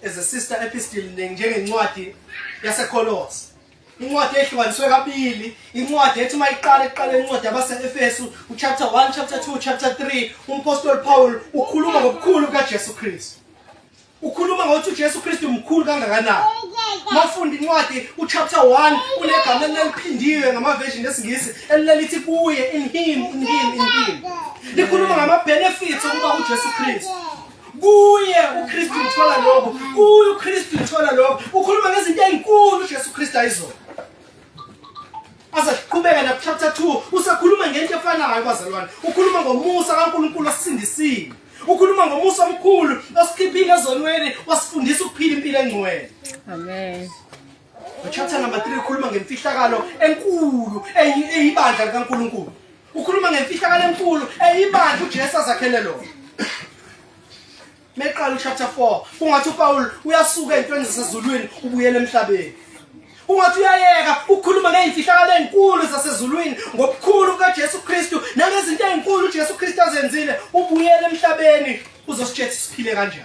as a sister epistle njengencwadi yaseKolose. Incwadi ehlukaniswe kabili, incwadi ethi mayiqala incwadi yabase-Efesu, chapter 1, chapter 2, chapter 3, umpostoli Paul ukhuluma ngobukhulu bukaJesu Kristu. Ukhuluma ngokuthi uJesu Kristu mkhulu kangakanani. Mawufunda incwadi uchapter 1 unegama eliphindiwe ngamaversion esiNgisi elilithi kuye, in him. Likhuluma ngama-benefits okuba uJesu Kristu. Kuye uKristu uthola lokho, kuye uKristu uthola lokho. Ukhuluma ngezinto ezinkulu uJesu Kristu ayizona. Asaqhubeka na chapter 2 usakhuluma ngento efanayo bazalwane. Ukhuluma ngomusa kaNkulunkulu osindisile. Ukhuluma ngomusa omkhulu osikhiphile ezonweni wasifundisa ukuphila impilo engcwele. Amen. Chapter number 3 ukhuluma ngemfihlakalo enkulu eyibandla likaNkulunkulu. Ukhuluma ngemfihlakalo enkulu eyibandla uJesu azakhele lona. Meqala chapter 4 kungathi uPaul uyasuka ezintweni zasezulwini ubuyele emhlabeni. Ungathi uyayeka ukukhuluma ngezimfihlakalo ezinkulu zasezulwini ngobukhulu bukaJesu Kristu nangezinto ezinkulu uJesu Kristu azenzile ubuyele emhlabeni uzositshela siphile kanjani.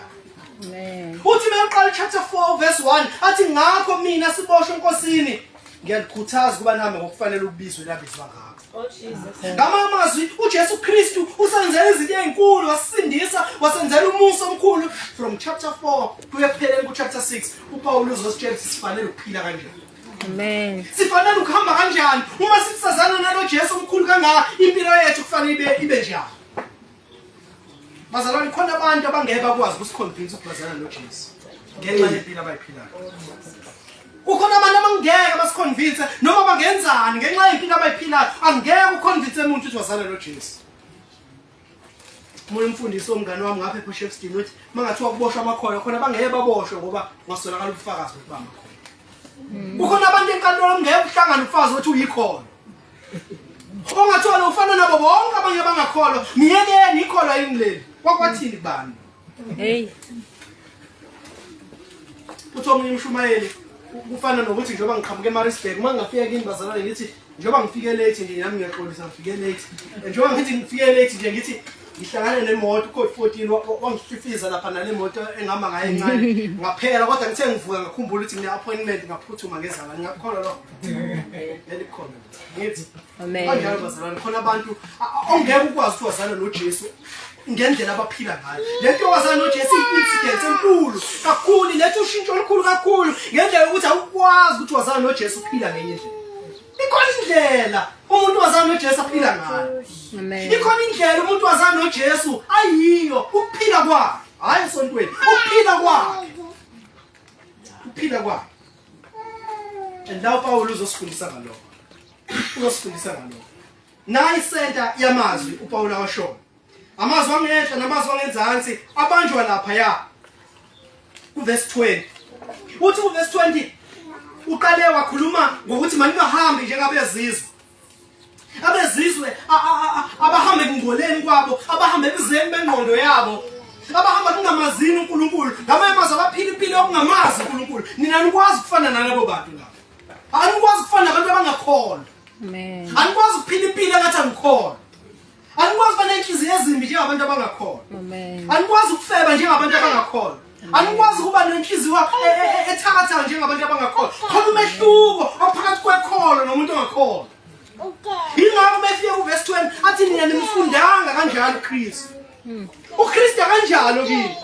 Amen. Uthi meqala chapter 4 verse 1 athi ngakho mina siboshwe enkosini ngiyalikhuthaza kuba nami ngokufanele ukubizwe labizwa ngakho. Oh Jesus. Ngamazwi uJesu Kristu usenzele izinto ezinkulu wasindisa wasenzela umusa omkhulu from chapter 4 kuya kupheleni ku chapter 6 uPaul uzositshela sifanele ukuphila kanjani. Amen. Sifanele ukuhamba kanjani uma sisazana nalo Jesu omkhulu kangaka impilo yethu kufanele ibe njani. Bazalwane khona abantu abangeke bakwazi ukusiconvince ukubazana noJesu ngenxa yempilo abayiphilayo. Ukhona abantu abangeke basiconvince noma bangenzani ngenxa yempilo abayiphilayo angeke uconvince umuntu ukuthi wazana noJesu. Umuntu umfundisi omngane wami ngapha ePortshepstone uthi mangathiwa kuboshwa amakhono khona bangeke baboshwe ngoba ngasolakala ubufakazi bokuba amakhono. Ukhona abantu enkantolo ongeke uhlangane ufazi ukuthi uyikhono. Ongathola ufana nabo bonke abanye abangakholwa niyekeni ikholwa yini leli kwakwathini bani. Hey. Uthi omunye umshumayeli kufana nokuthi njengoba ngiqhamuke eMaritzburg uma ngingafika kini bazalwane ngithi njengoba ngifike late nje nami ngiyaxolisa ngifike late. Njengoba ngithi ngifike late nje ngithi ngihlangane nemoto code 14 wangishifiza lapha nale moto engihamba ngayo encane ngaphela kodwa ngithe ngivuka ngakhumbula ukuthi ngine appointment ngaphuthuma ngezala ngiyakholwa lo. Ngelikhona. Ngithi Amen. kanjalo bazalwane khona abantu ongeke ukwazi ukuthi wazana noJesu ngendlela abaphila ngayo. Lento wazana noJesu i-incident enkulu kakhulu lethu ushintsho olukhulu kakhulu ngendlela ukuthi awukwazi ukuthi wazana noJesu uphila ngenye indlela. Ikhona indlela umuntu wazana noJesu aphila ngayo. Amen. Ikhona indlela umuntu wazana noJesu ayiyo ukuphila kwakhe. Hayi esontweni, ukuphila kwakhe. Ukuphila kwakhe. Ndawo Paul uzosifundisa ngalokho. Uzosifundisa ngalokho. Nayi center yamazwi uPaul awasho. Amazwi angehla namazwi angenzansi abanjwa lapha ya. Ku verse 20. Uthi ku verse 20 uqale wakhuluma ngokuthi manikahambi njengabezizwe. Abezizwe abahambe kungoleni kwabo, abahambe bizeni bengqondo yabo. Abahamba kungamazini uNkulunkulu, ngamanye amazwi abaphila impilo okungamazi uNkulunkulu. Nina nikwazi ukufana nalabo bantu labo. Anikwazi ukufana nabantu abangakholwa. Amen. Anikwazi ukuphila impilo engathi angikholwa. Anikwazi ukuba nenhliziyo ezimbi njengabantu abangakholwa. Amen. Anikwazi ukufeba njengabantu abangakholwa. Anikwazi ukuba nenhliziyo ethakatha njengabantu abangakholwa. Khona umehluko ophakathi kwekholo nomuntu ongakholwa. Ingakho befike ku verse 20 athi nina nimfundanga kanjalo uKristu. uKristu kanjalo kini.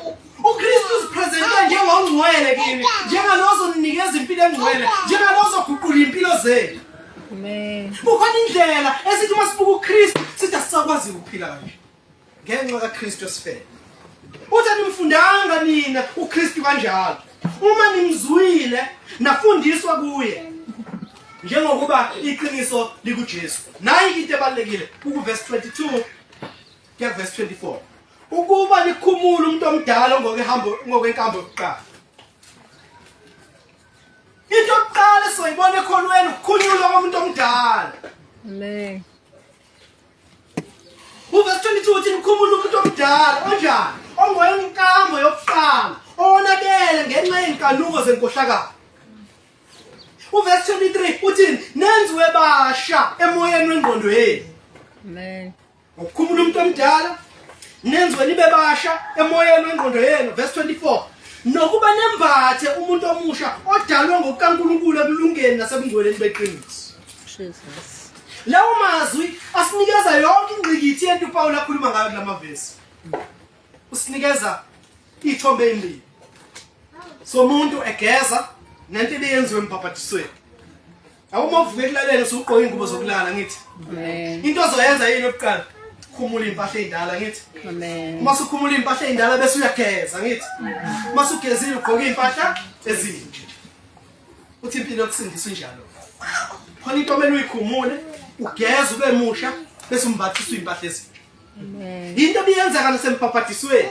uKristu uzipresenta njengongcwele kini, njengalozo ninikeza impilo engcwele, njengalozo guqula impilo zenu. Amen. Kukhona indlela esithi uma sibuka uKristu sithi asisakwazi ukuphila kanje ngenxa kaKristu osifele. Uthi nimfundanga nina uKristu kanjalo. Uma nimzwile nafundiswa kuye njengokuba iqiniso likuJesu. Nayi into ebalekile ku verse 22 ke verse 24. Ukuba likhumula umuntu omdala ngokwenkambo yokuqala. Into yokuqala soyibona ekhonweni ukukhunyulwa komuntu omdala. Amen. Verse 22 uthi nikhumula umuntu omdala onjani? Ongoyenkambo yokuqala, onakele ngenxa yenkanuko zenkohlakalo. Verse 23 uthi nenziwe basha emoyeni wengqondo yenu. Amen. Ukukhumula umuntu omdala nenziwe nibe basha emoyeni wengqondo yenu. Verse 24 nokuba nembathe umuntu omusha odalwe ngokukaNkulunkulu ekulungeni nasebungcweleni beqiniso. Jesus. Lawo mazwi asinikeza yonke ingqikithi yento uPaul akhuluma ngayo kulamavesi. Usinikeza ithombe ezimbili. So umuntu egeza nento eyenziwe empapathisweni. Awuma uvuke ekulaleni usugqoka ingubo zokulala ngithi. Amen. Into ozoyenza yini oqala? Khumula impahla endala ngithi. Amen. Uma usukhumula impahla endala bese uyageza ngithi. Uma usugezile ugqoka impahla ezintsha. Uthi impilo yokusindiswa injalo. Khona into omele uyikhumule, ugeza ube musha bese umbathiswa impahla ezintsha. Amen. Into ebiyenzeka nasempapathisweni.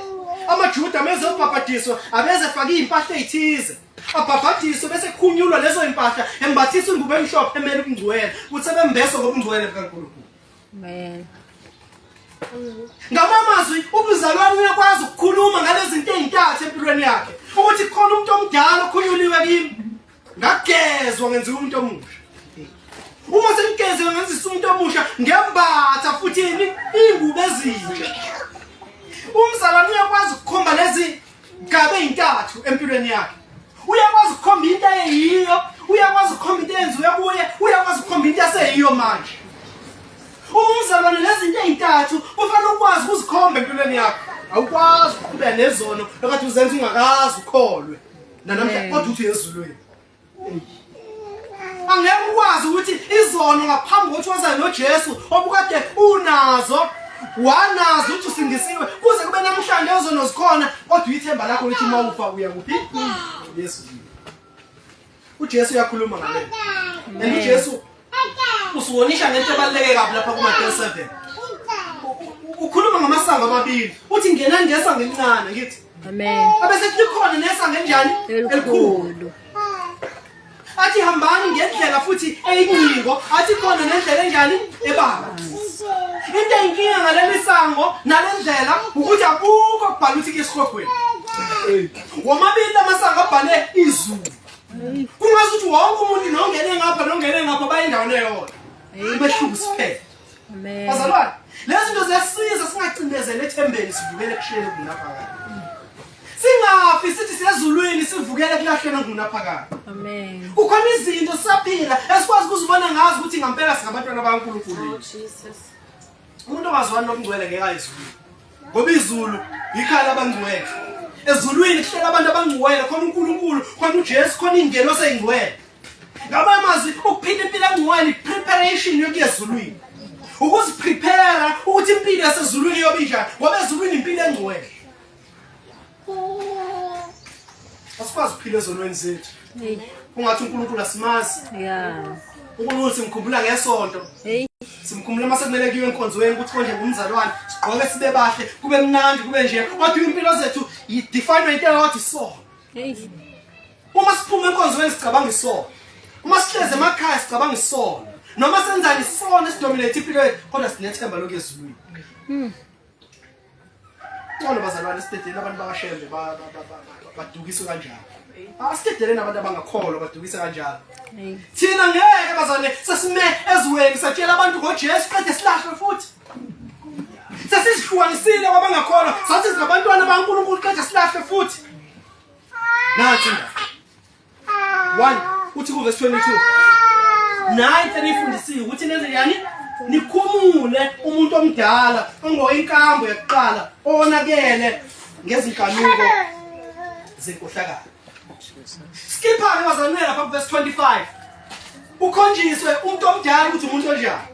AmaJuda amezopapathiswa abeze faka impahla ezithize. Abaphathiswa bese khunyulwa lezo impahla embathiswa ingubo emhlophe emele ukungcwele. Kuthi sebembeso ngobungcwele bikaNkulunkulu. Amen. Ngamamazwi ubuzalwane uyakwazi ukukhuluma ngalezi zinto ezintathu empilweni yakhe. Ukuthi khona umuntu omdala okhunyuliwe kimi. Ngagezwa ngenziwa umuntu omusha. Uma sengigezwe ngenzisa umuntu omusha ngembatha futhi ingubo ezintsha. Umzalwane uyakwazi ukukhomba lezi gabe ezintathu empilweni yakhe. Uyakwazi ukukhomba into eyiyo, uyakwazi ukukhomba into eyenziwe kuye, uyakwazi ukukhomba into yaseyiyo manje. Umzalwane lezi zinto ezintathu kufanele ukwazi ukuzikhomba empilweni yakho. Awukwazi ukuqhubeka nezono lokho uzenza ungakazi ukholwe. Namhlanje kodwa uthi ezulweni. Angeke ukwazi ukuthi izono ngaphambi kokuthi waza noJesu obukade unazo wanazo uthi usindisiwe kuze kube namhlanje izono zikhona kodwa uyithemba lakho lithi mawufa uya kuphi? Yesu. uJesu uyakhuluma ngale. And uJesu usiwonisha ngento ebaluleke kabi lapha kuMateyu 7. Ukhuluma ngamasango amabili. Uthi ngenani ngesango elincane ngithi. Amen. Abese likhona nesango enjani? Elikhulu. Athi hambani ngendlela futhi eyincingo, athi khona nendlela enjani? Ebaba. Into enkinga ngaleli sango nalendlela ukuthi akukho kubhala ukuthi kesihogweni. Womabili amasango abhale izulu. Kungazi ukuthi wonke umuntu nongene ngapha bayindawo eyodwa. Ibehluka siphele. Amen. Bazalwane, lezi zinto ziyasiza singacindezele ethembeni sivukele kushiyene kunaphakade. Singafi sithi siyezulwini sivukele kulahlena ngunaphakade. Amen. Kukhona izinto saphila esikwazi ukuzibona ngazi ukuthi ngempela singabantwana bakaNkulunkulu. Jesus. Umuntu ongazwani nokungcwele ngeke ayizulu. Ngoba izulu ikhaya labangcwele. Ezulwini kuhlela abantu abangcwele, khona uNkulunkulu, khona uJesu, khona ingelo seyingcwele. Ngaba amazwi ukuphila impilo engcwele preparation yokuya ezulwini. Ukuziprepare ukuthi impilo yasezulwini yobe njani, ngoba ezulwini impilo engcwele. Asikwazi ukuphila ezonweni zethu. Ungathi uNkulunkulu asimazi. Yeah. uNkulunkulu simkhumbula ngesonto. Hey. Simkhumbula mase kumele kuyiwe enkonzweni ukuthi konje ngumzalwane, sigqoke sibe bahle, kube mnandi, kube nje. Kodwa impilo zethu idefine into eyathi isono. Hey. Uma siphuma enkonzweni sicabanga isono. Uma sihleze emakhaya sicabanga isono. Noma senzani isono esidominate impilo yethu, kodwa sinethemba lokuyezulwini. Ngone bazalwane sitedele abantu bakashembe badukiswe kanjalo. Asitedele nabantu abangakholwa badukiswe kanjalo. Thina ngeke bazalwane sesime ezweni satshela abantu ngoJesu qede silahlwe futhi. Sesizihlukanisile kwabangakholwa, sathi singabantwana bakaNkulunkulu qede silahlwe futhi. Nathi indaba. 1 uthi ku verse 22. Nayi senifundisiwe ukuthi nenze yani nikhumule umuntu omdala ongoyinkambo yokuqala onakele ngezinkanuko zenkohlakalo. Skipha ke bazalwane lapha ku verse 25. Ukhonjiswe umuntu omdala ukuthi umuntu onjani.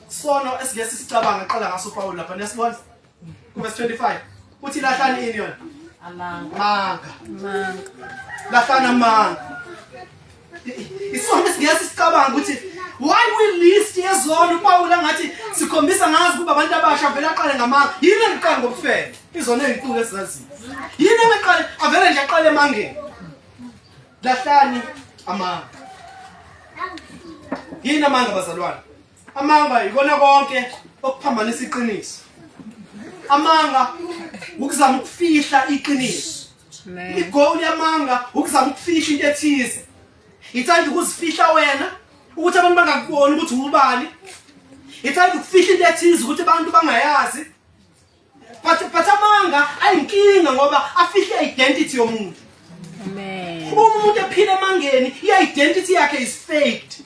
Sono esingesi sicabanga qala ngaso Paul lapha nesibona ku verse 25. Uthi lahlani ini yona? Amanga. Lahlana amanga. Isona esingesi sicabanga ukuthi why we list yezona uPaul ngathi sikhombisa ngazi kuba abantu abasha vele aqale ngamanga. Yini ngiqala ngokufela? Izona ezinkulu ezaziyo. Yini ngiqale avele nje aqale emangeni. Lahlani amanga. Yini amanga bazalwane? Amanga ikona konke okuphambanisa iqiniso. Amanga ukuzama ukufihla iqiniso. Igoal yamanga ukuzama ukufihla into ethize. Ithanda ukuzifihla wena ukuthi abantu bangakuboni ukuthi ubani. Ithanda ukufihla into ethize ukuthi abantu bangayazi. But amanga ayinkinga ngoba afihla identity yomuntu. Amen. Umuntu ephila emangeni, i-identity yakhe is faked.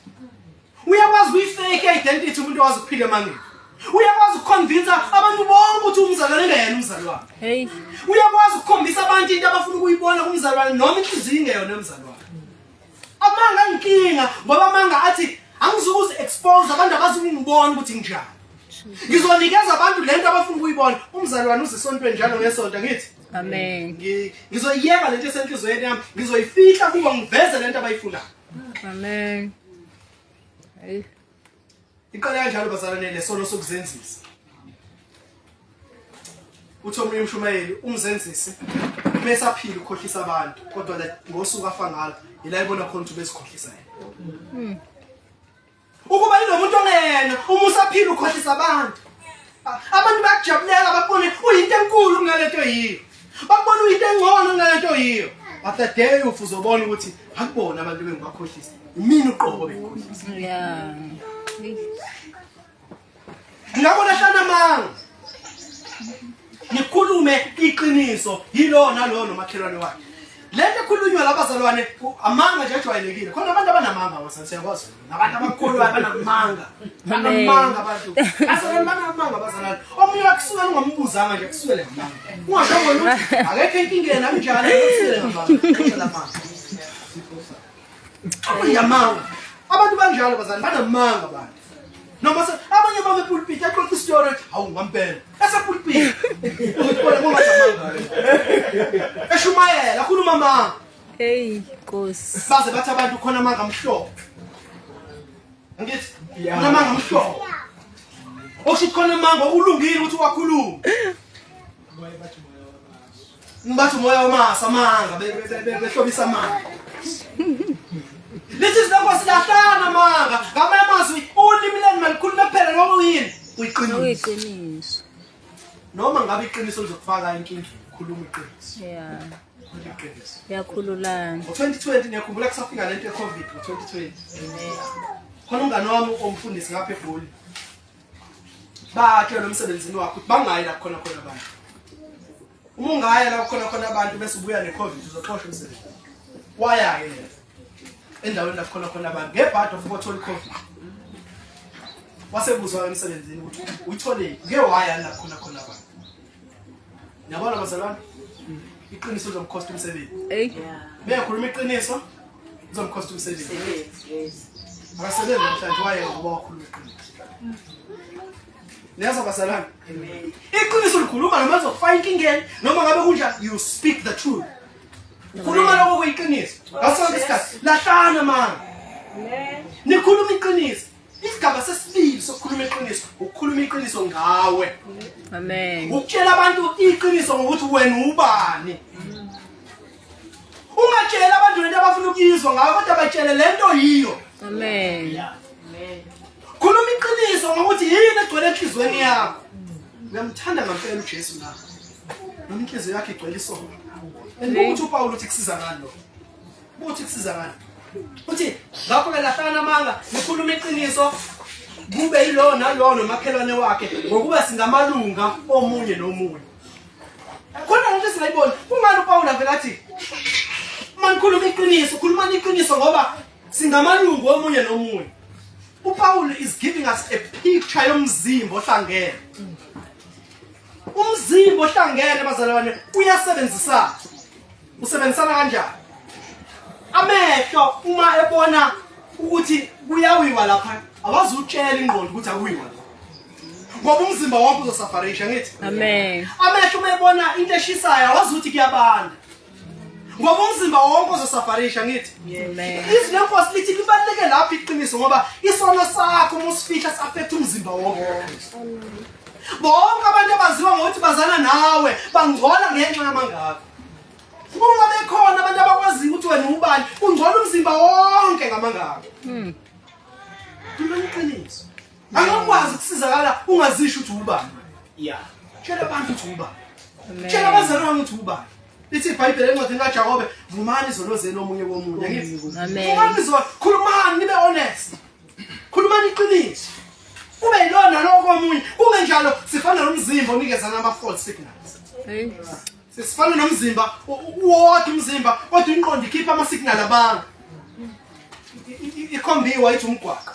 Uyakwazi ukuyifake identity umuntu owazi ukuphila emangeni. Uyakwazi ukuconvince abantu bonke ukuthi umzalwane ngeyena umzalwane. Hey. Uyakwazi ukukhombisa abantu into abafuna ukuyibona kumzalwane noma inhliziyo ingeyona umzalwane. Amanga inkinga ngoba amanga athi angizukuze expose abantu abazungibona ukuthi njani. Ngizonikeza abantu lento abafuna ukuyibona. Umzalwane uzisontweni njalo ngesonto ngithi. Amen. Ngizoyiyeka lento esenhlizweni yami, ngizoyifihla kuba ngiveze lento abayifunayo. Amen. Hey. Iqala kanjalo bazalwane lesono sokuzenzisa. Uthi omunye umshumayeli umzenzisi bese aphila ukhohlisa abantu kodwa ngosuku afa ngalo ila ibona khona ukuthi besikhohlisa yena. Ukuba inomuntu ongena uma usaphila ukhohlisa abantu. Abantu bayakujabulela babone uyinto enkulu kunalento yiyo. Babone uyinto engcono kunalento yiyo. But the day uzobona ukuthi akubona abantu bengakhohlisa. Mina uqobo bekhohlisa. Yeah. Ngabona hlana manga. Nikhulume iqiniso yilo nalo nomakhelwane wakhe. Lento ekhulunywa labazalwane amanga nje ajwayelekile. Khona abantu abanamanga wasiyakwazi. Nabantu abakholwayo abanamanga. Banamanga abantu. Asale banamanga bazalwane. Omunye wakusuka ungamubuzanga nje kusukele ngamanga. Ungasho wena ukuthi akekho inkinga yena kanjani kusukele ngamanga. Amanga. Abantu banjalo bazalwane banamanga abantu. Noma abanye bame pulpit axoxa istory hawu ngampela esepulpit ukubona ngomathamanga eshumayela akhuluma mama Hey, Nkosi. baze bathi abantu khona manga mhlobo ngithi khona manga mhlobo okusho khona manga ulungile ukuthi wakhuluma ngibathi moya wamasa manga behlobisa manga This is not what's lahlana manga ngamanye amazwi ulimi leni malikhuluma kuphela noma uyini Uyiqiniso. noma ngabe iqiniso lizokufaka inkingi khuluma iqiniso Yeah. iqiniso Yakhululana. ngo2020 ngiyakhumbula kusafika lento yeCovid ngo2020 khona umngane wami omfundisi ngapha eGoli batshela umsebenzini wakhe ukuthi bangayi la khona abantu uma ungaya la khona abantu bese ubuya neCovid uzoxoshwa umsebenzi waya ke endaweni la khona abantu ngebhadi of ukuthola iCovid wasebuzwa emsebenzini ukuthi uyithole ke waya la khona abantu Yabona bazalwane iqiniso lizomkhosta umsebenzi Hey. beyakhuluma iqiniso lizomkhosta umsebenzi akasebenza namhlanje waye ngoba wakhuluma iqiniso Neza bazalwane iqiniso likhuluma noma uzofaka inkingeni noma ngabe kunjani you speak the truth Khuluma lokho kuyiqiniso ngasonke isikhathi lahlana manga nikhuluma iqiniso isigaba sesibili sokukhuluma iqiniso ukukhuluma iqiniso ngawe Amen. ukutshela abantu iqiniso ngokuthi wena ubani ungatshela abantu lento abafuna ukuyizwa ngawe kodwa batshele lento yiyo Amen. khuluma iqiniso ngokuthi yini egcwele enhlizweni yakho uyamthanda ngempela uJesu la noma inhliziyo yakhe igcwele isono ukuthi uPaul uthi kusiza ngani lo uthi kusiza ngani uthi ngakho ke lahlana manga nikhuluma iqiniso kube yilo nalo nomakhelwane wakhe ngokuba singamalunga omunye nomunye khona lento singayibona kungani uPaul avela athi manje khuluma iqiniso khuluma iqiniso ngoba singamalunga omunye nomunye uPaul is giving us a picture yomzimba ohlangene umzimba ohlangene bazalwane uyasebenzisana usebenzisana kanjani amehlo uma ebona ukuthi kuyawiwa lapha awazi utshela ingqondo ukuthi akuyiwa ngoba umzimba wonke uzosafarisha ngithi Amen. amehlo uma ebona into eshisayo awazi ukuthi kuyabanda ngoba umzimba wonke uzosafarisha ngithi Amen. izinenkosi lithi libaleke lapha iqiniso ngoba isono sakho musifihla saffect umzimba wonke bonke abantu abaziwa ngokuthi bazana nawe bangcola ngenxa yamangaka uma bekhona abantu abakwazi ukuthi wena ubani ungcola umzimba wonke ngamangaka iqiniso angakwazi ukusizakala ungazisho ukuthi ubani tshela abantu ukuthi ubani tshela abazalwane ukuthi ubani lithi iBhayibheli encwadini kaJakobe vumani izono zenu omunye komunye ngithi Amen. vumani izono khulumani nibe honest khulumani iqiniso ube yilona lokho omunye kungenjalo sifana nomzimba onikezana ama false signals Hey. Sesifana nomzimba wodwa umzimba kodwa inqondo ikhipha ama signal abanga. Ikhombiwa ithi umgwaqo.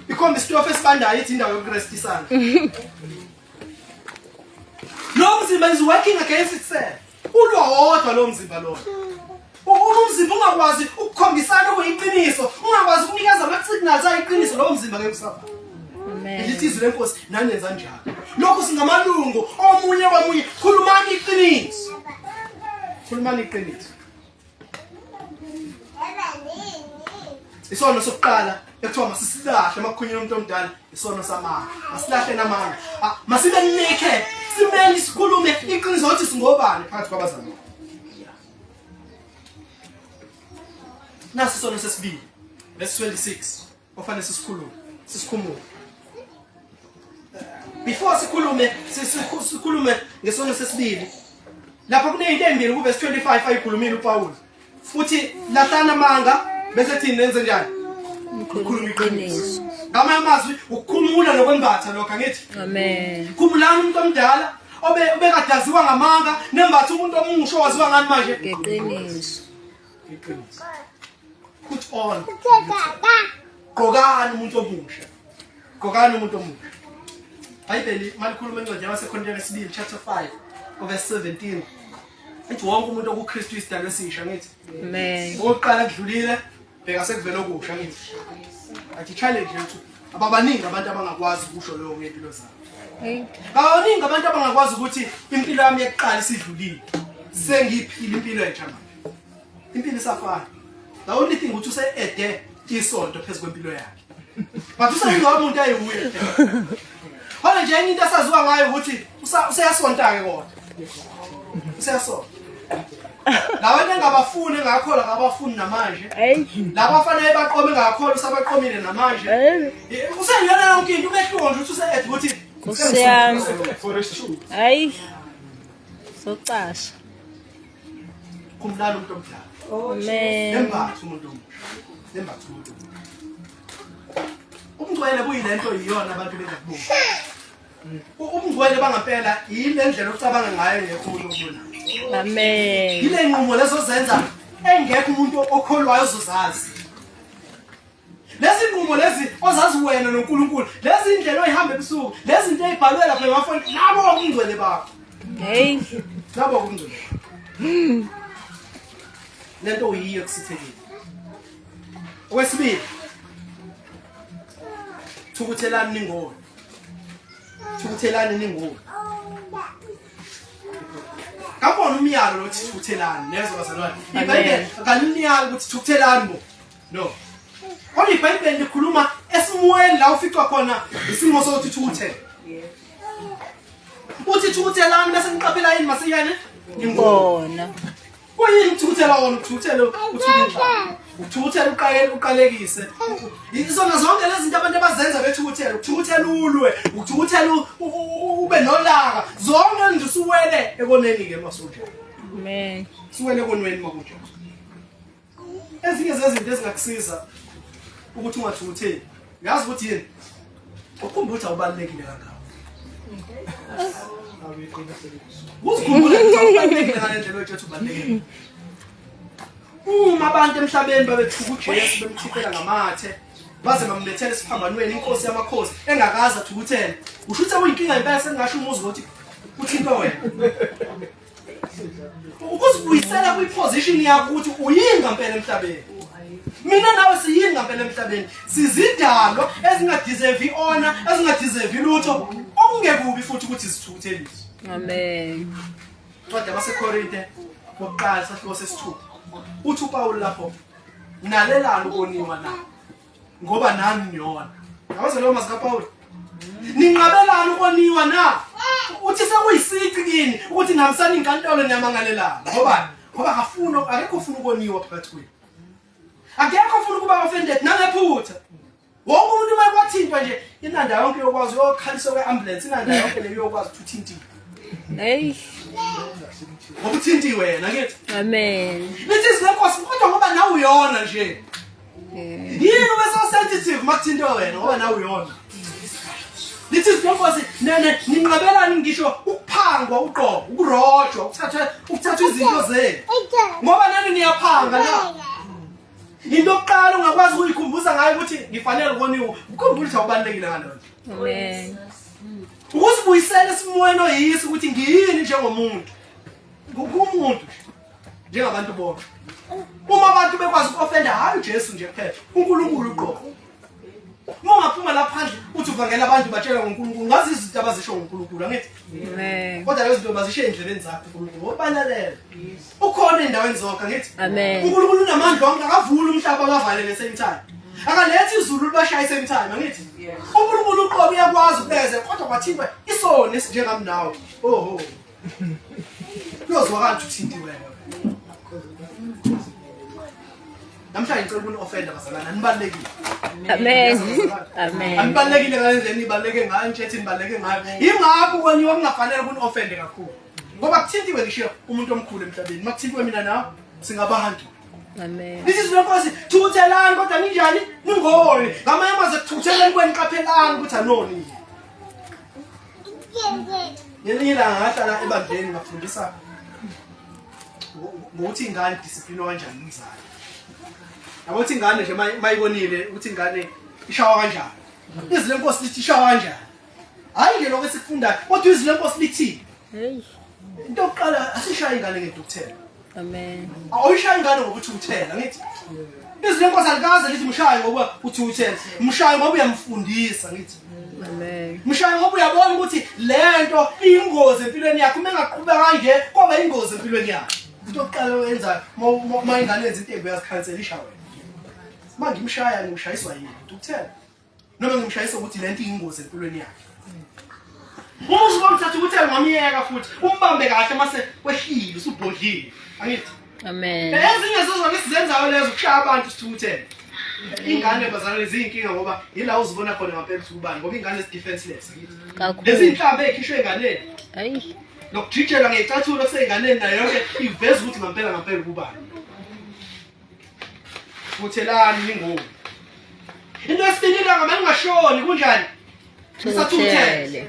Ikhomba isitofu esibandayo ithi indawo yokurestisana. Lo mzimba is working against itself. Ulwa wodwa lo mzimba lo. Umzimba ungakwazi ukukhombisana okuyiqiniso, ungakwazi ukunikeza ama signals ayiqiniso lo mzimba ngeke usapha. Amen. Ilithizwe lenkosi nanenza njalo. Lokho singamalungu omunye kwamunye khulumani iqiniso. Khulumani iqiniso. Isono sokuqala ekuthiwa masisilahle makukhunyela umuntu omdala isono samanga. Masilahle namanga. Masibe naked. Simele isikhulume iqiniso ukuthi singobani phakathi kwabazalwane. Nasi isono sesibili. Verse 26. Ofanele sisikhulume. Before sikhulume ngesono sesibili. Lapha kunezinto ezimbili ku verse 25 ayikhulumile uPaul. Futhi lahlana manga bese thini nenze njani? Ukukhuluma iqiniso. Ngamanye amazwi ukukhumula nokwembatha lokho angithi? Amen. Khumulani umuntu omdala obekadaziwa ngamanga nembatha umuntu omusha owaziwa ngani manje? Ngeqiniso. Iqiniso. Put on. Gqokani umuntu omusha. Gqokani umuntu omusha. Bhayibheli malikhuluma incwadi yabaseKorinte lesibili chapter 5 verse 17. Ithi wonke umuntu okuKristu isidalwa esisha ngithi. Amen. Oqala kudlulile bheka sekuvela okusha ngithi. Athi challenge yethu ababaningi abantu abangakwazi ukusho leyo ngempilo zabo. Hey. Baningi abantu abangakwazi ukuthi impilo yami yokuqala isidlulile. Sengiphila impilo entsha manje. Impilo isafana. The only thing ukuthi use-ede isonto phezulu kwempilo yakhe. But usengabe umuntu ayiwuye. Hona nje into asaziwa ngayo ukuthi useyasonta ke kodwa. Useyasonta. Labantu engabafuni engakholwa ngabafuni namanje. Hey. Labafanele baqome ngakholwa usabaqomile namanje. Usengiyona yonke into umehlungu nje ukuthi use-ede ukuthi Kusiyami. Hayi. Socasha. kumlala umuntu omdala. Amen. Embatha umuntu omusha. Embatha umuntu omusha. Umngcwele kuyilento iyona abantu bengakubuka. Umngcwele bangaphela yile ndlela okucabanga ngayo ngekho umuntu obona. Amen. Yile nqumo lezo zenza engekho umuntu okholwayo ozozazi. Lezi nqumo lezi ozazi wena noNkulunkulu, lezi indlela oyihamba ebusuku, lezi zinto ezibhalwe lapha emafoni, nabo umngcwele bakho. Hey. Nabo umngcwele. Lento uyiyo kusithekile. Okwesibili, thukuthelani ningoni. Thukuthelani ningoni. Kabona umyalo lo thukuthelani lezo bazalwane. iBhayibheli akaliniyazi ukuthi thukuthelani bo. No. Kodwa iBhayibheli likhuluma esimweni la uficwa khona isimo sokuthi thukuthele. Uthi thukuthelani bese niqaphela yini masiyane? Ngibona. Kuyini ukuthuthela wona ukuthuthela uthukuthelani? Ukuthuthela uqalekise. Izona zonke lezi zinto abantu abazenza bethukuthela, ukuthuthela ulwe, ukuthuthela ube nolaka. Zonke nje usuwele ekoneni ke masoja. Amen. Suwele ekonweni makunje. Ezinye zezinto ezingakusiza ukuthi ungathukutheli. Uyazi ukuthi yini? Ukukhumbula ukuthi awubalekile kangaka. Uzikhumbula ukuthi awubalekile ngalendlela oyithi ubalekile. Uma abantu emhlabeni babethuka uJesu bemthukela ngamathe baze bamlethela esiphambanweni inkosi yamakhosi engakaza thukuthela. Usho ukuthi uyinkinga impela sengasho umuzi ukuthi uthinto wena. Ukuzibuyisela kwiposition yakho ukuthi uyinga impela emhlabeni. Mina nawe siyinga impela emhlabeni. Sizidalwa ezingadeserve honor, ezingadeserve lutho, okungekubi futhi ukuthi sithukuthelise. Amen. Kodwa baseKorinte bokuqala sahluko sesithupha. Uthi uPaul lapho nalelana ukoniwa na ngoba nani niyona. Yawazi lo mazika Paul. Ninqabelana ukoniwa na. Uthi sekuyisici kini ukuthi ngihambisana inkantolo niyamangalelana. Ngoba akekho ufuna ukoniwa phakathi kwenu. Akekho ufuna ukuba offended nangephutha. Wonke umuntu mayekwathintwa nje inanda yonke yokwazi yokhaliswa kweambulance inanda yonke leyo yokwazi ukuthintiwa. Hey. Ngokuthinti wena ngithi. Amen. Lithi sinenkosi kodwa ngoba nawe uyona nje. Yini ube so sensitive makuthinto wena ngoba nawe uyona. lithi izwi lenkosi ninqabelani ngisho ukuphangwa uqobo ukurojwa ukuthatha izinto zenu ngoba nani niyaphanga la into yokuqala ungakwazi ukuyikhumbuza ngayo ukuthi ngifanele ukoniwe ukukhumbula ukuthi awubalulekile ngalona Amen. ukusibuyisela isimoyeni oyisi ukuthi ngiyini njengomuntu ngumuntu njengabantu bonke uma abantu bekwazi ukofenda hayi uJesu nje kuphela uNkulunkulu uqobo uma ungaphuma lapha phandle uthi uvangela abantu batshela ngoNkulunkulu ngazi izinto abazisho ngoNkulunkulu angithi Amen. kodwa lezo zinto bazisho endleleni zakhe uNkulunkulu obalalela ukhona endaweni zonke angithi Amen. uNkulunkulu unamandla onke akavula umhlaba akavalele same time akalethi izulu libashaya same time angithi uNkulunkulu uqobo uyakwazi ukubeze kodwa kwathimba isoni esinjengami nawe oho kuyozwakala ukuthi uthintiwe namhlanje ngicela ukuni-offenda bazalana nibalulekile Amen. Amen. anibalulekile ngalendlela nibaluleke ngayo ntshethi nibaluleke ngayo yingakho kweniwe kungafanele kuni-offende kakhulu ngoba kuthintiwe ngisho umuntu omkhulu emhlabeni uma kuthintiwe mina nawe singabantu Amen. lithi izwi lenkosi thukuthelani kodwa ninjani ningoni ngamanye amazwi ekuthukutheleni kwenu qaphelani ukuthi anoni ngelinye ilanga ngahlala ebandleni ngafundisa ngokuthi ingane discipline kanjani umzali yabothi ingane nje mayibonile ukuthi ingane ishawa kanjani izwi lenkosi lithi ishawa kanjani hayi nje lokho esikufundayo kodwa izwi lenkosi lithi Hey. into yokuqala asishaye ingane ngedukuthela Amen. awuyishaye ingane ngokuthi uthela ngithi izwi lenkosi alikaze lithi mshaye ngoba uthi uthela mshaye ngoba uyamfundisa ngithi Amen. mshaye ngoba uyabona ukuthi lento iyingozi empilweni yakhe uma engaqhubeka kanje koba ingozi empilweni yakhe into yokuqala oyenzayo uma ingane yenza into uyazikhanselisha wena uma ngimshaya ngimshayiswa yini ukuthela noma ngimshayisa ukuthi lento iyingozi empilweni yakhe uma uzibona uthatha ukuthela ngamiyeka futhi umbambe kahle mase kwehlile usubhodlile angithi Amen. ezinye zizona esizenzayo lezo kushaya abantu sithukuthela ingane bazalwane ziyinkinga ngoba yila uzibona khona ngempela ukuthi ubani ngoba ingane is-defenseless lezi Kakhulu. inhlambe ekhishwe enganeni Hayi. nokujijela ngecathulo kuseyinganeni nayo yonke iveza ukuthi ngempela kubani futhelani ningoni into esifinile ngama ningashoni kunjani Thukuthele.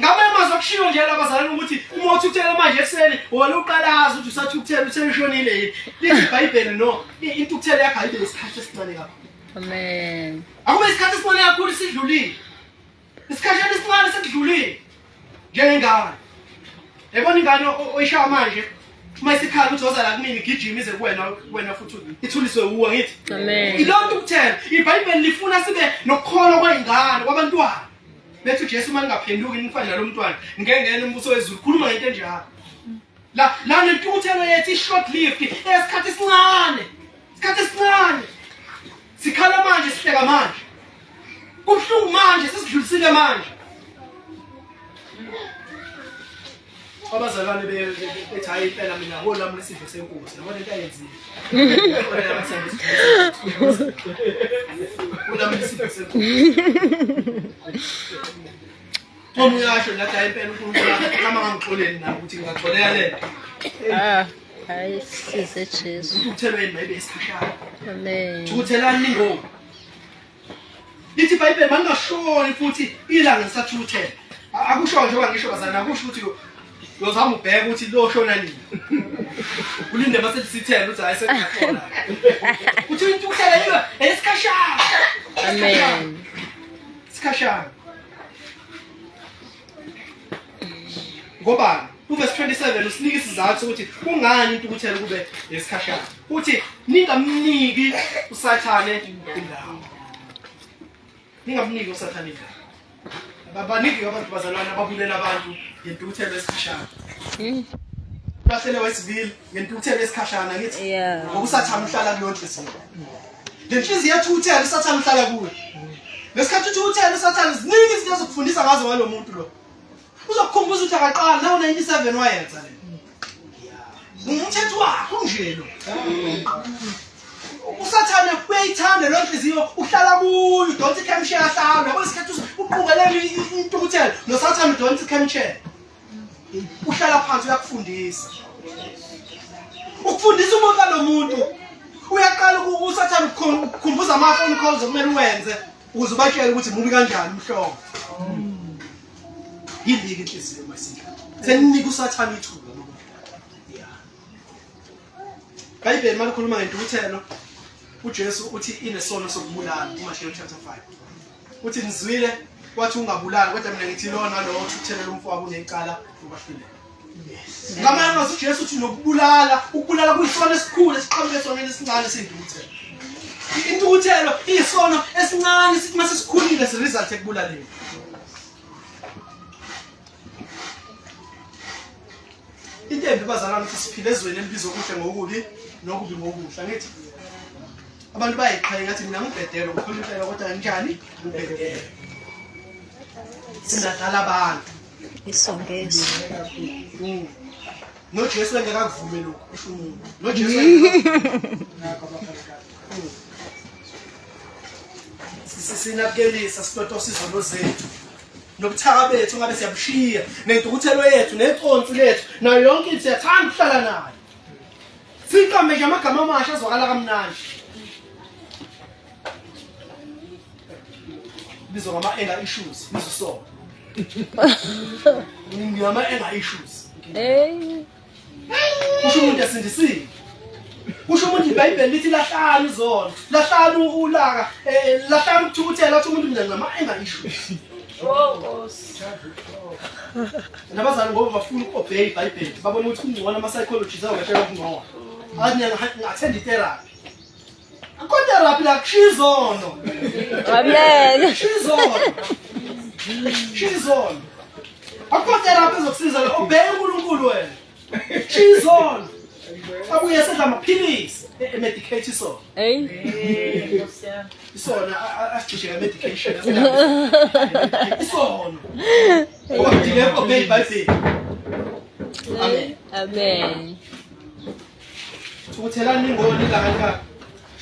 ngabe mazokushiwo nje labazalwane ukuthi uma uthukuthela manje ekseni wona uqalaza ukuthi usathukuthela uselishonile yini lithi iBhayibheli no intukuthela yakhe ayibe isikhathi esincane kakhulu Amen. akube isikhathi esincane kakhulu sidlulile isikhathi esincane sekudlulile njengengane yabona ingane oyishaya manje uma isikhala ukuthi wozala kumini igijima ize kuwena futhi ithuliswe uwe ngithi Amen. ilonto ukuthela iBhayibheli lifuna sibe nokukholwa kwayingane kwabantwana bethi uJesu uma ningaphenduki nifane nalomntwana ngengene umbuso wezulu khuluma ngento enjalo la nentukuthelo yethu i-short lived esikhathi esincane sikhala manje sihleka manje kubuhlungu manje sesidlulisile manje abazalwane bethi hayi impela mina ngona lami lesidlo senkosi yabona into ayenziwe ulami lesidlo senkosi uma uyasho ngathi hayi impela uNkulunkulu kama ngangixoleni nabo ukuthi ngingaxoleka lento Hayi size Jesu. ukuthelweni mayibe isikhashana Amen. thukuthelani ningoni lithi iBhayibheli mangashoni futhi ilanga lisathukuthela akusho njengoba ngisho bazana akusho ukuthi yozama ubheka ukuthi lo shona nini ulinde mase sithela ukuthi hayi sekukhona uthi intukuthela yiba esikhashana Amen. isikhashana ngoba uverse 27 usinika isizathu sokuthi kungani intukuthela kube esikhashana uthi ningamniki usathane indawo ningamniki usathane indawo babaniki abantu bazalwane ababulela abantu ngentukuthelo esikhashana bahlele wesivile ngentukuthelo esikhashana ngithi Yeah. ngokusathana uhlala kuyo inhliziyo le nhliziyo yathukuthela usathana uhlala kuyo lesikhathi uthukuthela usathana ziningi izinto zokufundisa ngazo ngalo muntu lo uzokukhumbuza ukuthi akaqala nawo 97 wayenza le umthetho wakho nje lo usathana uyayithanda lo nhliziyo uhlala kuyo don't come share hlala yabo isikhathi uqungelele intukuthelo nosathana don't come share uhlala phansi uyakufundisa ukufundisa umuntu lo muntu uyaqala usathana ukukhumbuza ama phone calls okumele uwenze ukuze ubatshele ukuthi mubi kanjani umhlobo Yilike inhliziyo mayisinhle. Seninika usathana ithuba lokho. Yeah. Bible malikhuluma ngentukuthelo uJesu uthi inesono sokubulala uMatthew chapter 5. Uthi nizwile kwathi ungabulali kodwa mina ngithi lona lo uthuthelela umfowabo unecala ubafile. Yes. Ngamanye amazwi uJesu uthi nokubulala, ukubulala kuyisono esikhulu esiqhamuke esonweni esincane sentukuthelo. Intukuthelo iyisono esincane sithi mase sikhulile se result ekubulaleni. Into embi bazalwane ukuthi siphile ezweni elibizwa okuhle ngokubi nokubi ngokuhle ngithi abantu bayiqhaye ngathi mina ngibhedelo ukukhulumela kodwa kanjani ngibhedelo singadala abantu Isongezo. noJesu engekavumi lokho usho umuntu noJesu engekavumi sinakelisa sitoto sizono zethu nobuthaka bethu ngabe siyabushiya nentukuthelo yethu neconsi lethu nayo yonke into siyathanda ukuhlala nayo siqambe nje amagama amasha azwakala kamnandi bizwa ngama-anger issues bizo ngama-anger issues kusho umuntu esindisile kusho umuntu iBhayibheli lithi lahlanu izona lahlanu ulaka lahlanu ukuthukuthela athi umuntu mina ngama-anger issues nabazali ngoba bafuna uku-obey iBhayibheli babona ukuthi kungcono ama-psychologists awashela kungcono athi ngingathenda itherapy akho-therapy la kushizono Amen. Shizono akho-therapy ezokusiza le obey uNkulunkulu wena shizono abuye sedla amaphilisi emedicate isona isona asicishe nge-medication isono obadile obey iBhayibheli. Amen. Thukuthelani ningoni la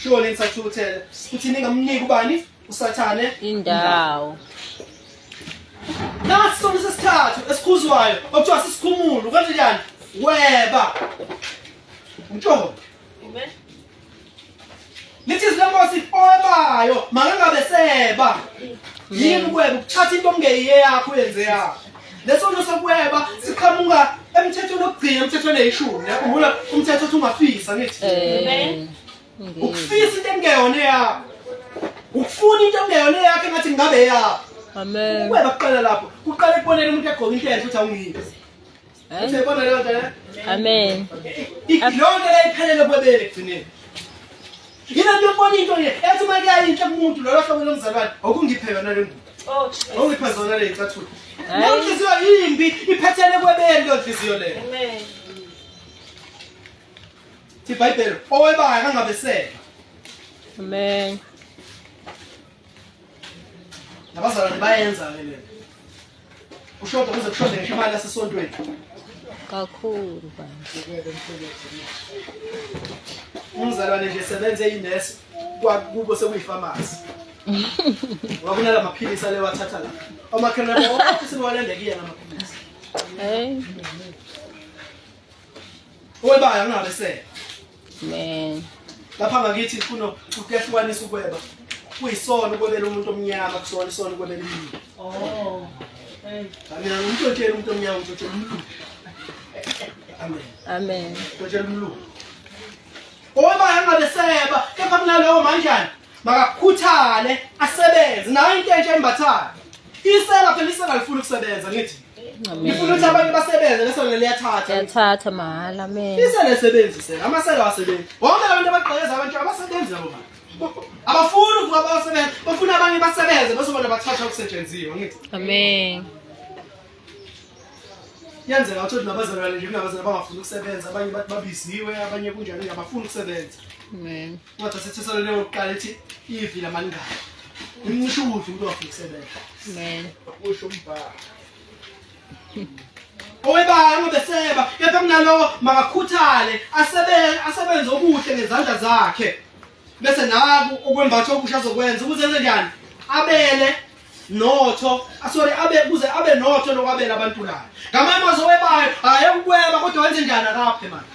sure nisathukuthele ukuthi ningamniki ubani usathane Indawo. Nathi sona sesithathu esikhuzwayo okuthiwa sisikhumulo kanti njani weba umtshoko amen lithi izinkosi owebayo makangabe seba yini ukweba ukuthatha into ongeyiye yakho uyenze yakho lesono sokweba siqhamuka emthethweni okugcina emthethweni eyishumi yakhumbula umthetho othi ungafisa ngithi amen ukufisa into engeyona yakho ukufuna into engeyona yakho engathi ngabe yakho Amen. Ukweba kuqala lapho kuqala ekubonela umuntu egqoka into enhle uthi awungiyiphi usebona leyo nto le Amen. Lonke layiphelele kwebele kugcineni. Yina nje ubona into le ethi manje ayinhle kumuntu lo hlobo lomzalwane okungiphe yona le ngubo. Ongiphe zona le icathulo. Inhliziyo yimbi iphethele kwebele lo nhliziyo le. Amen. Thi iBhayibheli owebayo kangabe seba. Amen. Nabazalwane bayenza ke le. Ushoda kuze kushoda ngisho imali yasesontweni. Kakhulu bani. Umzalwane nje sebenze inesi kwakubo sekuyifamasi. Wabona la maphilisi ale wathatha la. Omakhelwane bonke sibalendekile ngamaphilisi. Owebayo ngabe sebe. Amen. Lapha ngakithi kuno ukuyahlukanisa ukweba. Kuyisono ukwebela umuntu omnyama kusona isono ukwebela imini. Mina ngumtshela umuntu omnyama ngitshela umuntu. Amen. Amen. Ngitshela umuntu. Owebayo ngabe seba kepha mina leyo manjani makakhuthale asebenze nayo into entsha embathayo. Isela phela isela lifuna ukusebenza ngithi. Ngifuna ukuthi abantu basebenze leso leliyathatha. Yathatha mahala amen. Isela esebenzise amasela wasebenza. Wonke abantu abaqhekeza abantu abasebenzi nabo manje. Abafuni ukuba basebenze, bafuna abanye basebenze bese bona bathatha ukusetshenziswa ngithi. Amen. Yenzeka ukuthi nabazalwane nje kunabazalwane abangafuni ukusebenza abanye bathi babiziwe abanye kunjani abafuni ukusebenza. Amen. Ngathi sithesele leyo kuqala ethi ivila amalingana. Umncisho ukuthi umuntu ofuna ukusebenza. Amen. Usho umbhalo. Owebayo ngobeseba kepha kunalo makakhuthale asebenze okuhle ngezandla zakhe. Bese naku okwembatho okusha azokwenza ukuze enze njani abele notho kuze abe notho lokwabela abantu la ngamanye amazwi owebayo hayi ukweba kodwa wenze njani akaphe manje